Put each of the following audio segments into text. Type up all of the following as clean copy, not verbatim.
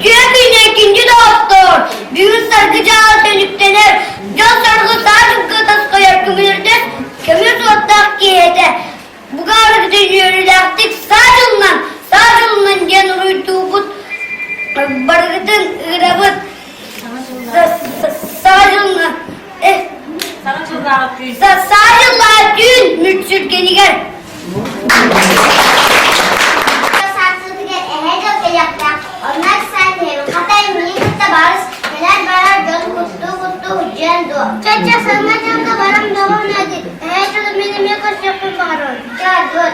Cemile ikinci doktor. Büyük sargıcı ağır dönüklenir. Can sargı sadece kıtas koyar kümülürde. Kömür soğuttak giyede. Bu kadar dönüyoruz artık sağ yolundan can uyduğu bu bargıtın ırabıt. Sağ yolundan. Sağ yolundan dün mütsürgeni gel. Onlar sen katay milikte barış neler barar göl kuttu hüccen du. Çaça sana canlı baram devam edin. Çocuk benim yakış yapın barın. Çağır.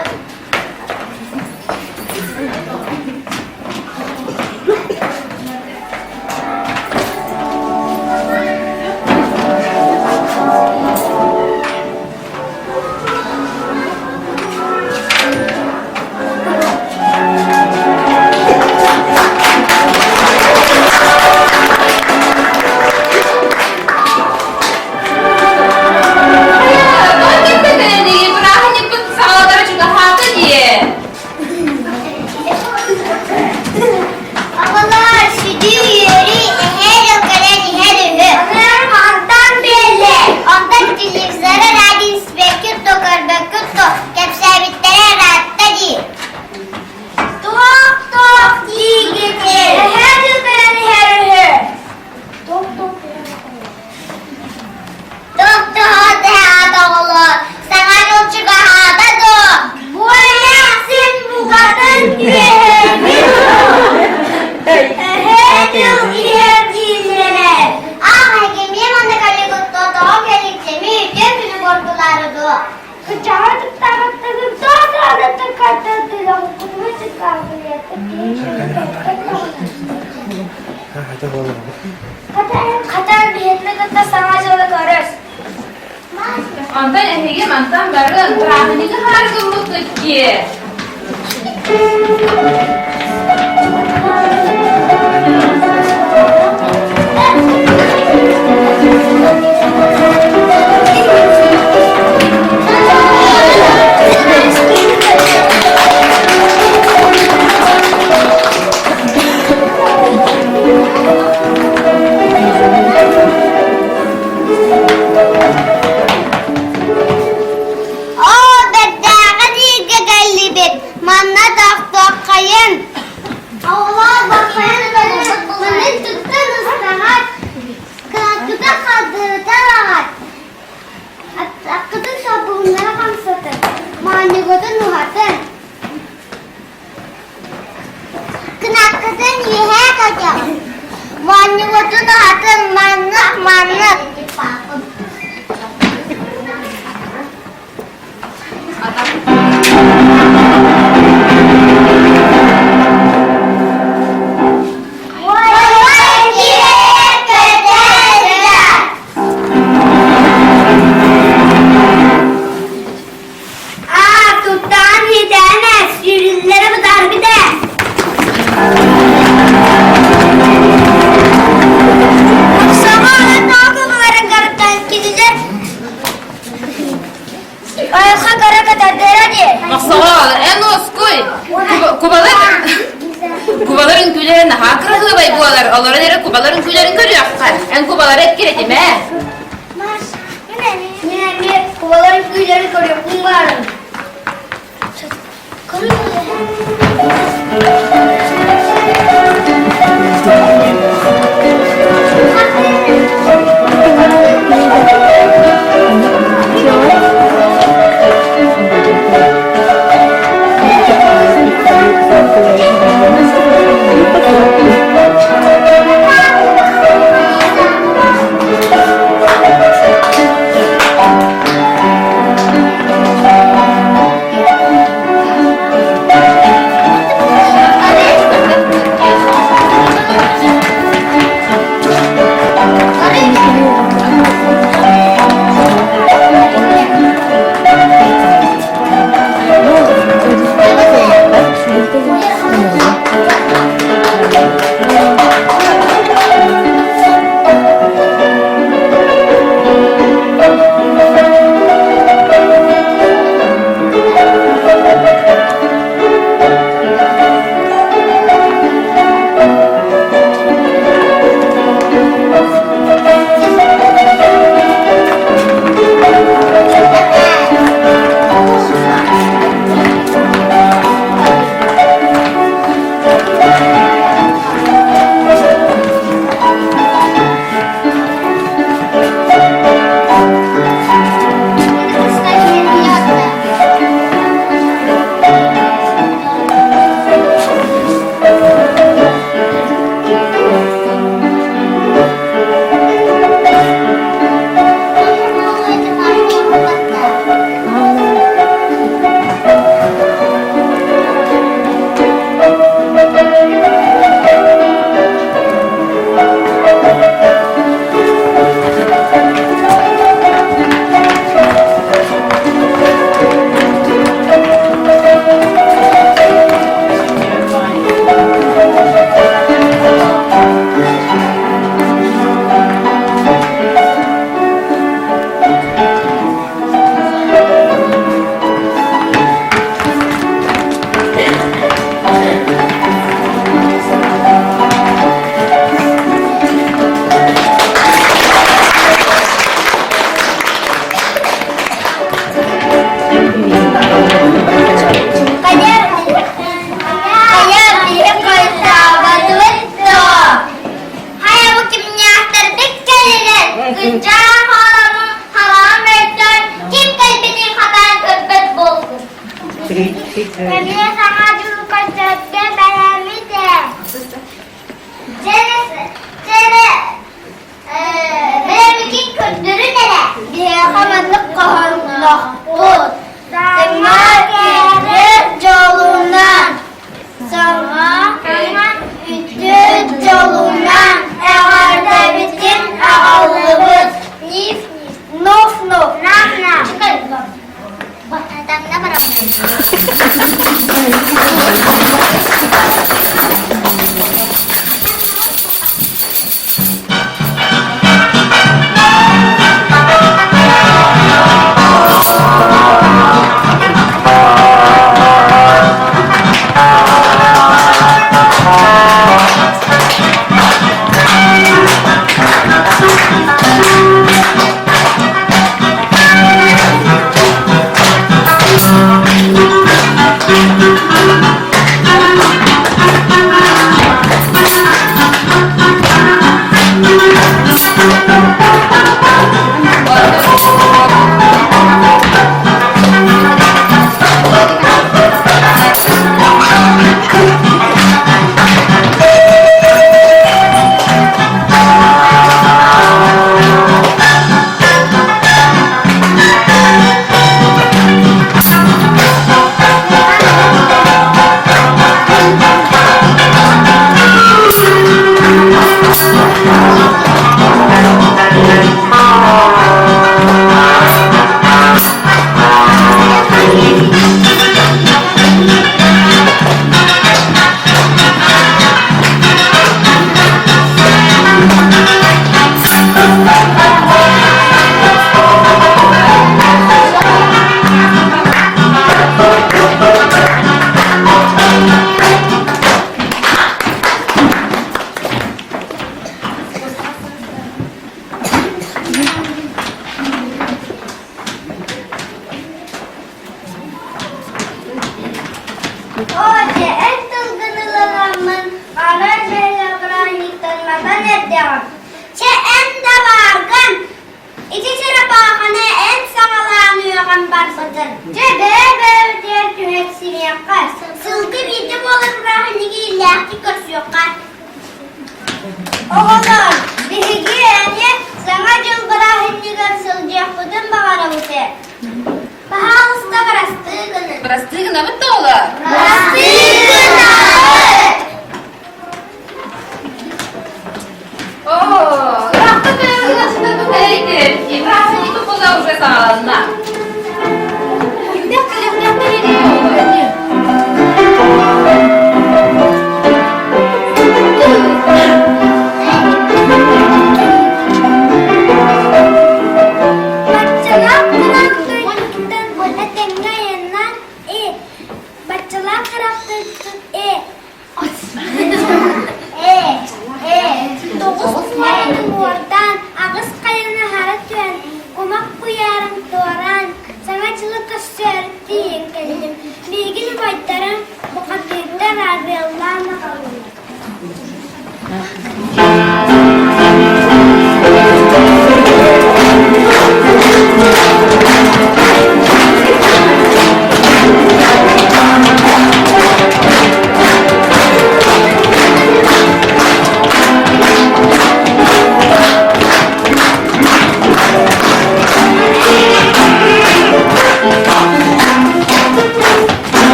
Katar bihetne katta समाजाला करस Antan ehege mantan barın trahini ke har gumut ki. Kubaların küllerini hakır kılbay bualar. Onlara nere kubaların küllerini görüyorlar. En kubalar et giredim he. Yine bir kubaların kuyuları koruyor. Bunların.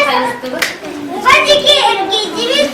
Ufacık erkeğimiz.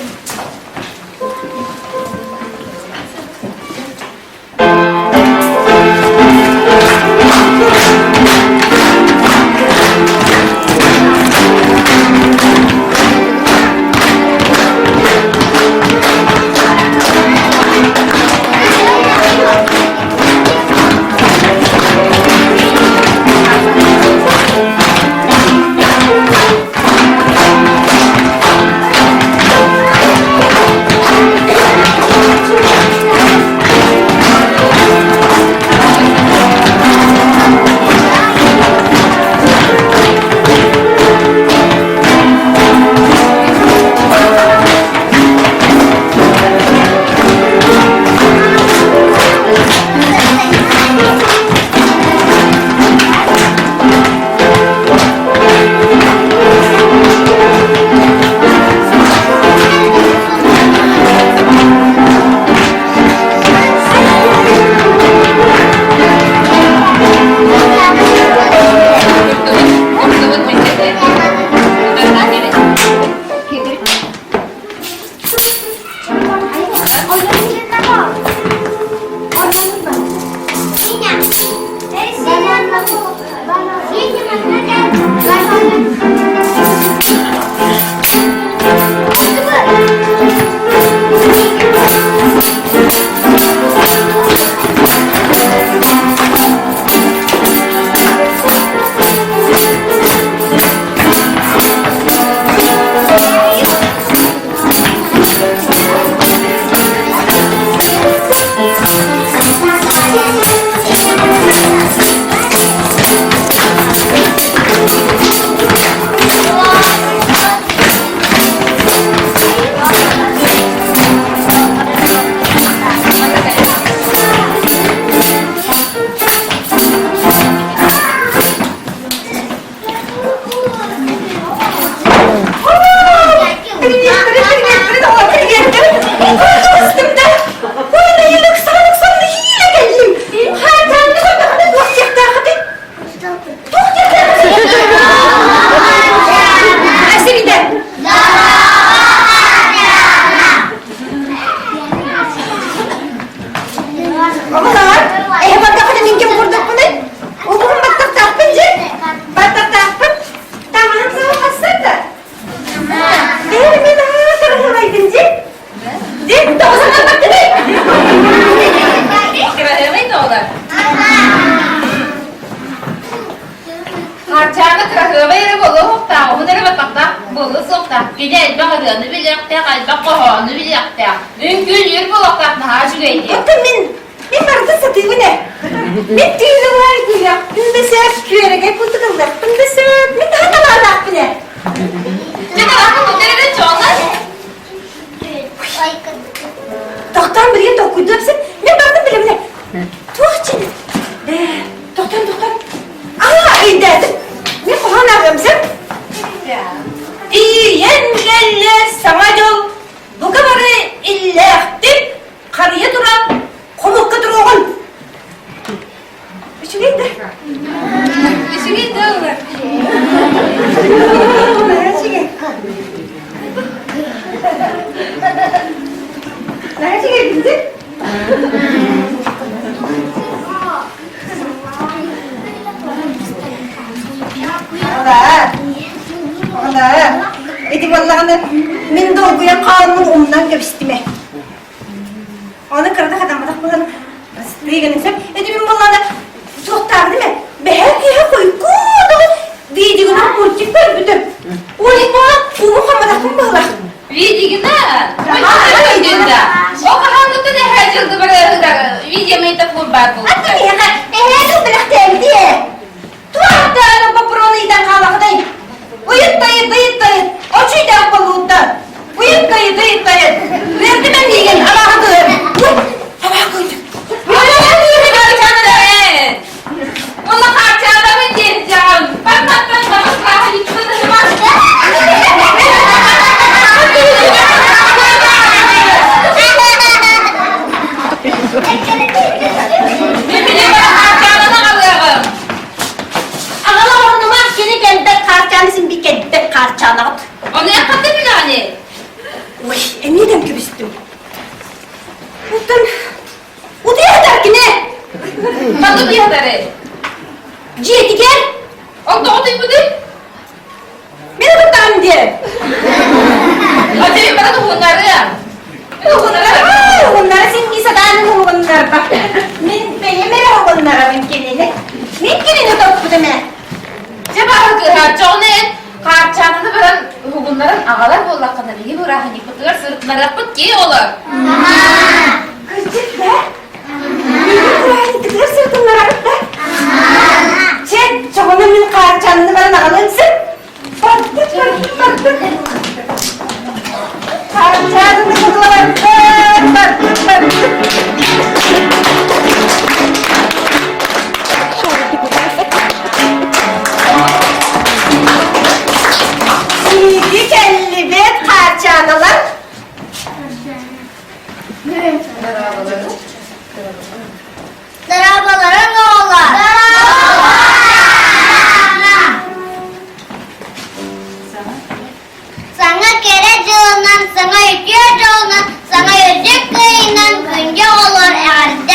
Min dolguya kanun ondan göbistime. Onu kırdı kadamadak bulanı. Diygenim min bulanı soğuktar değil mi? Behel kiye koy kudu. Video'nun kurcuk var bütün. Onu bana umu kamadak mı bağlar? Video'na? O kahanlıkta ne her yılda böyle video metafor var bu. Hatta ne ya? Behel bıraktı diye. Tuhatta ana paproni'den kalakdayım. Uyut dayıt. Açıydan balığından. Uyut dayıt. Verdi ben diyegen Allah'a koyarım. Allah'a koydum. Valla parçada mı diyeceğim? Ben ısraha gitmedim. Ne emniyeden kübüstüm. Buradan, o diyorlar ki ne? Tatlı bir haberi. Ciyeti gel, Oldu bu değil. beni tutan diye. Acayip bana da bunları ya. Bunlara sen bir sadanın bunlar bak. Benim bunlara mümkünini. Mümkünini toplu deme. Cebara kıharca onu et. Karçanını veren bunların ağalar bollak kadar iyi bırakın. Yıkıtılar sırtlara pıt ki olur. Kızcık be. Benim buraya tıklar sırtınlara alıp da. Çek, çoğunun benim karçanını bana ağalınsın. Baktık. Karçanını baktık. İyi kelli bet karçanalar. Darabaların oğlu. Sana kere cığından, sana yüküyor cığından, sana yüzük kıyından günce olur erde.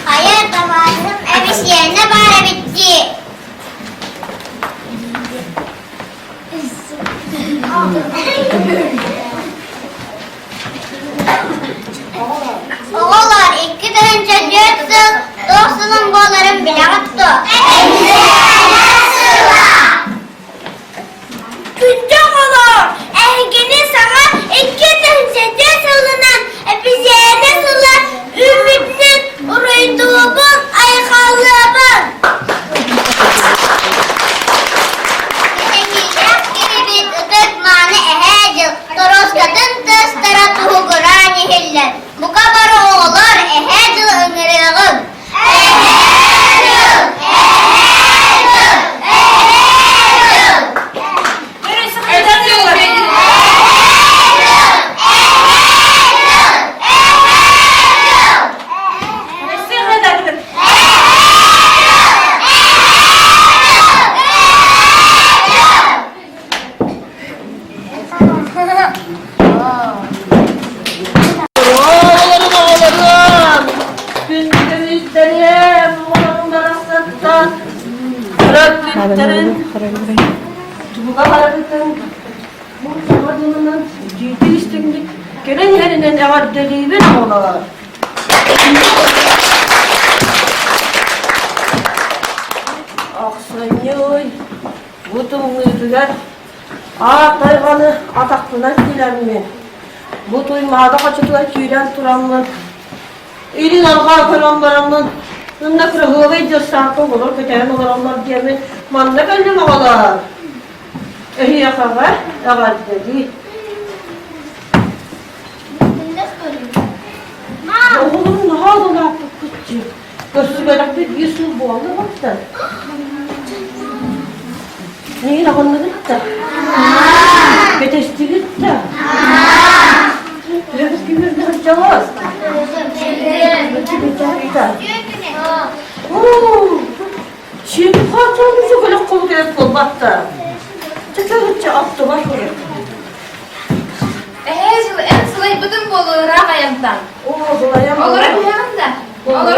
Hayır babacığım, ev iş yerine bari bitti. Oğullar 2 gün önce 4 yıl dostunun boğuların bile attı. Günce olur. Ergeni sana 2 gün önce sılınan bize ne sılar ümidinin uruyduğumun aykalığımın. Yiyecek gibi bir ıdık mani ehecil. Toros kadın tıstara tuhu gurani hiller. Bu kabarı oğullar ehecil ıngırığın. Ehecil! Ehecil! Ehecil! Neresi kıyıdan diyorlar. Neresi kıyıdan diyorlar. Oğullarım, gündüzüm isterim, oğlumdan aslattan. Rabbimlerin, tuğba harabitten, bu sabadının ciddi istimdik. Gelen yerine ne var deliğimin oğlar. Aksanyoy, bu tuğmuydular. Tayganı ataklına dilermi. Bu tuymada kaçıtılar tüyden turanmın. İlin alga kıramlarımın. Bunda kırığı cırsankı olur, kötüyen olur onlar diyemin. Manna gönlüm ağlar. Ehi yakağa, ağal dedi. Oğlum ne oldu lan bu kutçu? Görsü böyle bir yüzü bu oldu baktı. Neyin ağınlı gitti? Beteşti gitti. batta. Çıkıcı attı baş oluyor. En sılay bütün bolura kayantan. Oo, dolayam. Olur yapalım da. Olur,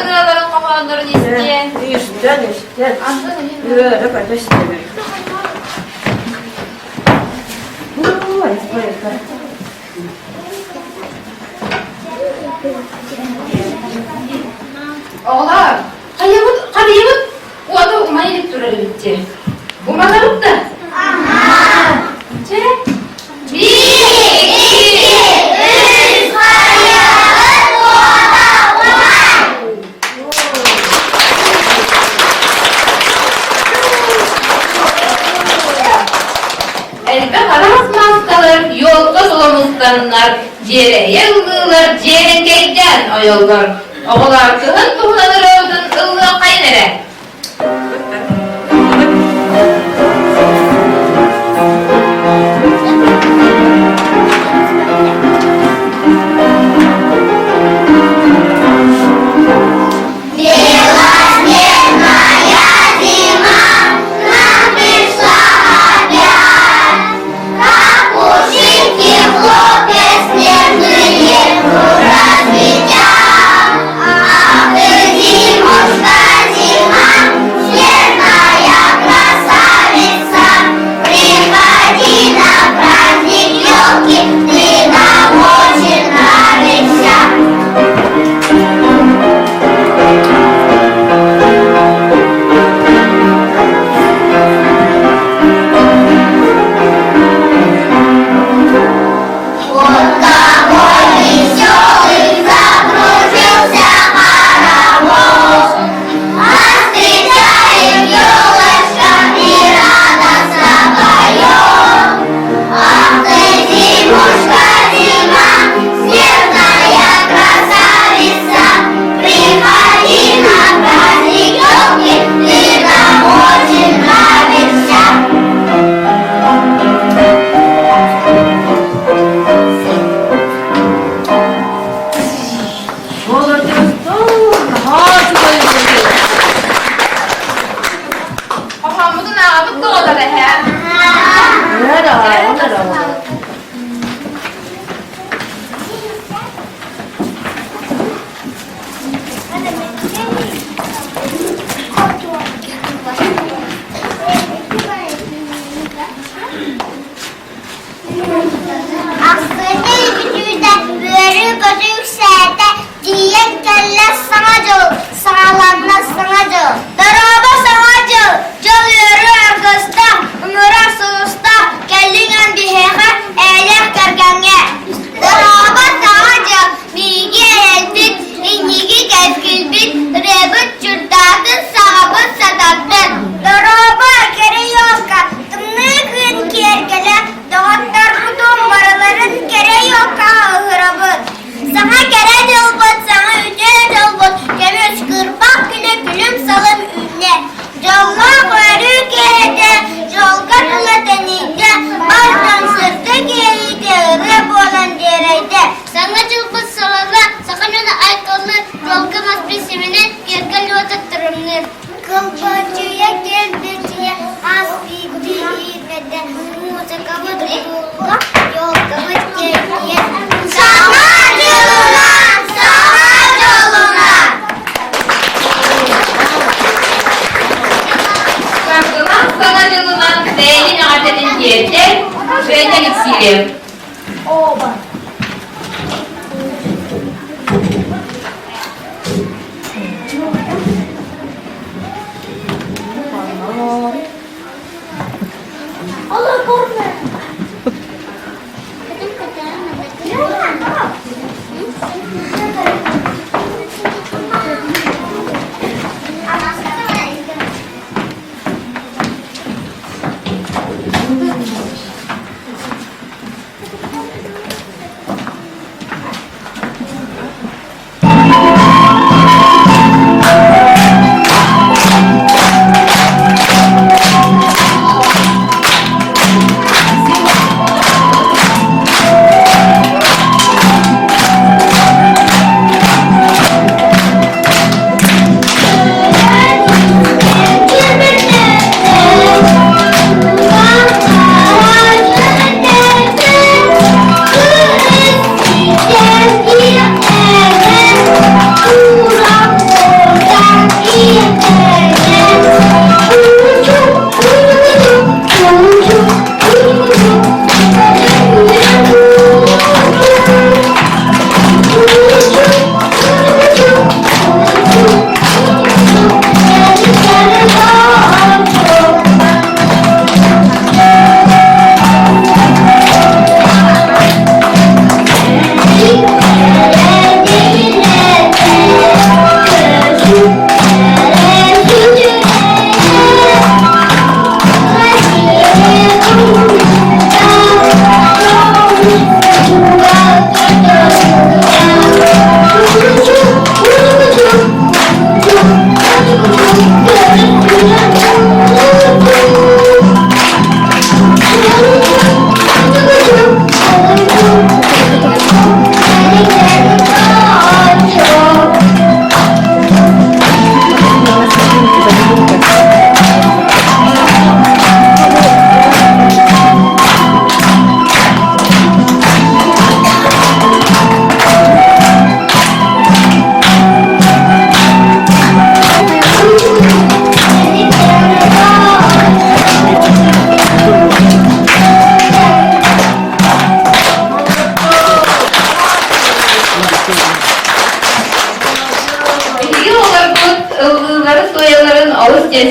ıraların kafaların isteyen. İşte. Böyle böyle istemek. Oğlar, kayıbıt, o da umayılıp durur bitçe. Umalarıp da. Aha. Bitçe. 1, 2, 3, kayıbıt, o da umay. Elbe karamaz kalır, yolda solamızdanlar, ciğere yıldırlar, ciğerin keyden ayollar. Oğlar kıhın tuğlanır öldün, ıllığa kaynere.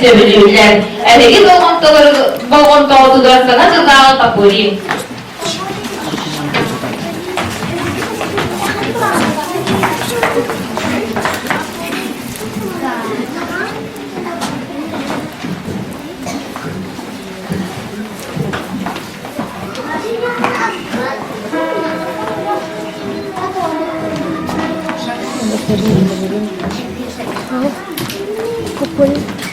söbülürler. Elegi bolğon toğudular sana жылдағы tapuri. Kapıyı.